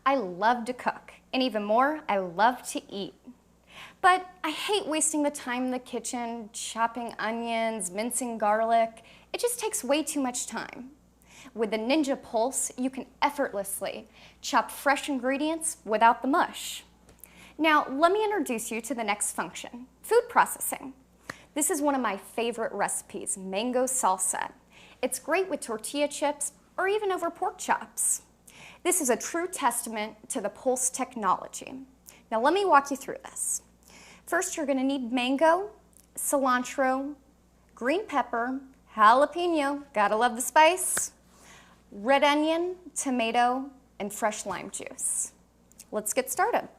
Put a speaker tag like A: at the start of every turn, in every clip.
A: I love to cook, and even more, I love to eat. But I hate wasting the time in the kitchen, chopping onions, mincing garlic. It just takes way too much time. With the Ninja Pulse, you can effortlessly chop fresh ingredients without the mush. Now, let me introduce you to the next function, food processing. This is one of my favorite recipes, mango salsa. It's great with tortilla chips or even over pork chops. This is a true testament to the Pulse technology. Now, let me walk you through this. First, you're gonna need mango, cilantro, green pepper, jalapeno, gotta love the spice, red onion, tomato, and fresh lime juice. Let's get started.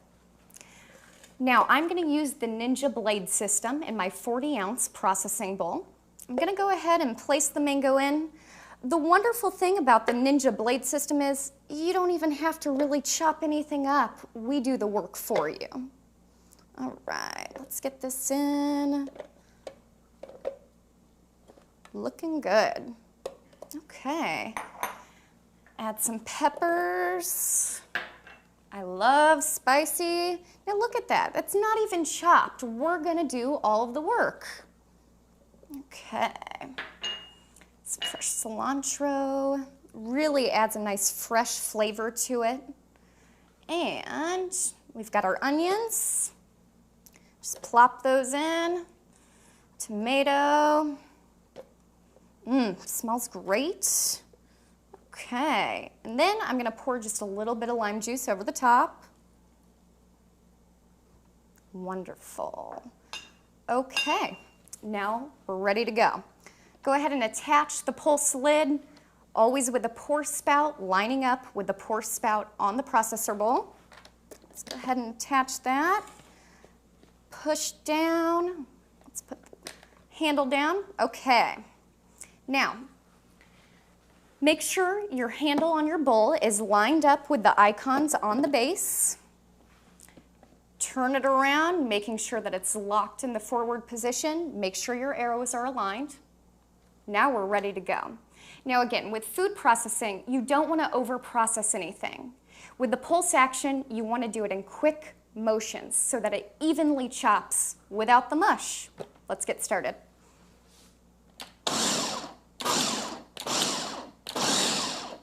A: Now, I'm gonna use the Ninja Blade system in my 40-ounce processing bowl. I'm gonna go ahead and place the mango in. The wonderful thing about the Ninja Blade system is you don't even have to really chop anything up. We do the work for you. All right, let's get this in. Looking good. Okay. Add some peppers. I love spicy. Now look at that. That's not even chopped. We're gonna do all of the work. Okay. Some fresh cilantro. Really adds a nice fresh flavor to it. And we've got our onions. Just plop those in. Tomato. Smells great. Okay, and then I'm gonna pour just a little bit of lime juice over the top. Wonderful. Okay, now we're ready to go. Go ahead and attach the Pulse lid, always with the pour spout lining up with the pour spout on the processor bowl. Let's go ahead and attach that. Push down. Let's put the handle down. Okay. Now, make sure your handle on your bowl is lined up with the icons on the base. Turn it around, making sure that it's locked in the forward position. Make sure your arrows are aligned. Now we're ready to go. Now again, with food processing, you don't want to over-process anything. With the Pulse action, you want to do it in quick motions so that it evenly chops without the mush. Let's get started.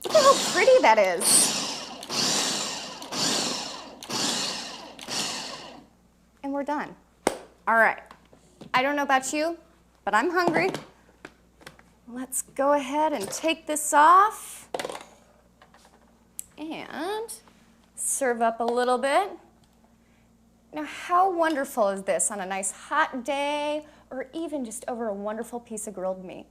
A: Look at how pretty that is. And we're done. All right. I don't know about you, but I'm hungry. Let's go ahead and take this off and serve up a little bit. Now, how wonderful is this on a nice hot day or even just over a wonderful piece of grilled meat?